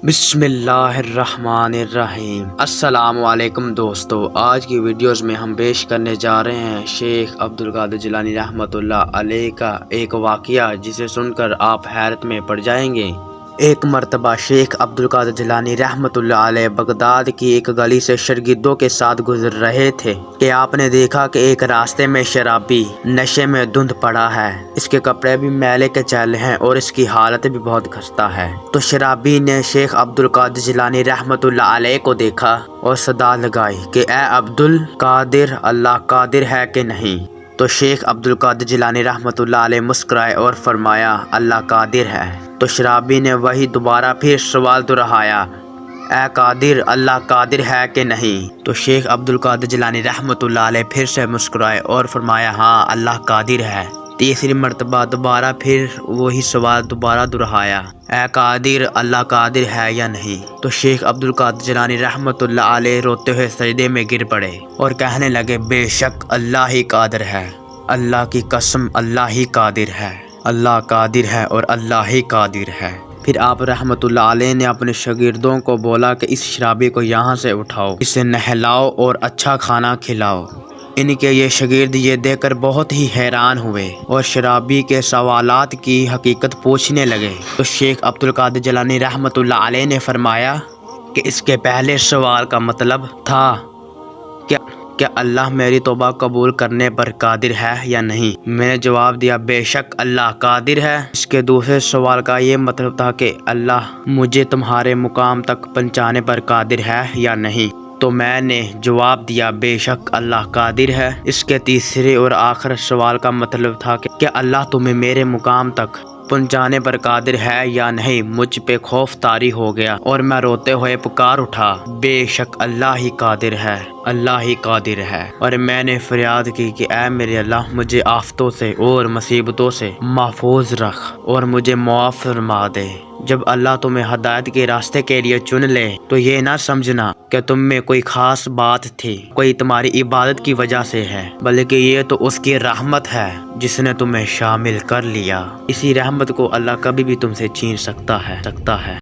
بسم اللہ الرحمن الرحیم۔ السلام علیکم دوستو، آج کی ویڈیوز میں ہم پیش کرنے جا رہے ہیں شیخ عبدالقادر جیلانی رحمۃ اللہ علیہ کا ایک واقعہ جسے سن کر آپ حیرت میں پڑ جائیں گے۔ ایک مرتبہ شیخ عبدالقادر جیلانی رحمۃ اللہ علیہ بغداد کی ایک گلی سے شاگردوں کے ساتھ گزر رہے تھے کہ آپ نے دیکھا کہ ایک راستے میں شرابی نشے میں دھند پڑا ہے۔ اس کے کپڑے بھی میلے کے چل ہیں اور اس کی حالت بھی بہت خستہ ہے۔ تو شرابی نے شیخ عبدالقادر جیلانی رحمۃ اللہ علیہ کو دیکھا اور صدا لگائی کہ اے عبدالقادر، اللہ قادر ہے کہ نہیں؟ تو شیخ عبدالقادر جیلانی رحمۃ اللہ علیہ مسکرائے اور فرمایا اللہ قادر ہے۔ تو شرابی نے وہی دوبارہ پھر سوال دہرایا، اے قادر، اللہ قادر ہے کہ نہیں؟ تو شیخ عبدالقادر جیلانی رحمۃ اللہ علیہ پھر سے مسکرائے اور فرمایا ہاں اللہ قادر ہے۔ تیسری مرتبہ دوبارہ پھر وہی سوال دوبارہ دہرایا، اے قادر، اللہ قادر ہے یا نہیں؟ تو شیخ عبدالقادر جیلانی رحمۃ اللہ علیہ روتے ہوئے سجدے میں گر پڑے اور کہنے لگے بے شک اللہ ہی قادر ہے، اللہ کی قسم اللہ ہی قادر ہے، اللہ قادر ہے اور اللہ ہی قادر ہے۔ پھر آپ رحمۃ اللہ علیہ نے اپنے شاگردوں کو بولا کہ اس شرابی کو یہاں سے اٹھاؤ، اسے نہلاؤ اور اچھا کھانا کھلاؤ۔ ان کے یہ شاگرد یہ دیکھ کر بہت ہی حیران ہوئے اور شرابی کے سوالات کی حقیقت پوچھنے لگے۔ تو شیخ عبدالقادر جیلانی رحمۃ اللہ علیہ نے فرمایا کہ اس کے پہلے سوال کا مطلب تھا کہ اللہ میری توبہ قبول کرنے پر قادر ہے یا نہیں؟ میں نے جواب دیا بے شک اللہ قادر ہے۔ اس کے دوسرے سوال کا یہ مطلب تھا کہ اللہ مجھے تمہارے مقام تک پہنچانے پر قادر ہے یا نہیں؟ تو میں نے جواب دیا بے شک اللہ قادر ہے۔ اس کے تیسرے اور آخر سوال کا مطلب تھا کہ اللہ تمہیں میرے مقام تک پہنچانے پر قادر ہے یا نہیں؟ مجھ پہ خوف طاری ہو گیا اور میں روتے ہوئے پکار اٹھا بے شک اللہ ہی قادر ہے، اللہ ہی قادر ہے۔ اور میں نے فریاد کی کہ اے میرے اللہ مجھے آفتوں سے اور مصیبتوں سے محفوظ رکھ اور مجھے معاف فرما دے۔ جب اللہ تمہیں ہدایت کے راستے کے لیے چن لے تو یہ نہ سمجھنا کہ تم میں کوئی خاص بات تھی، کوئی تمہاری عبادت کی وجہ سے ہے، بلکہ یہ تو اس کی رحمت ہے جس نے تمہیں شامل کر لیا۔ اسی رحمت کو اللہ کبھی بھی تم سے چھین سکتا ہے۔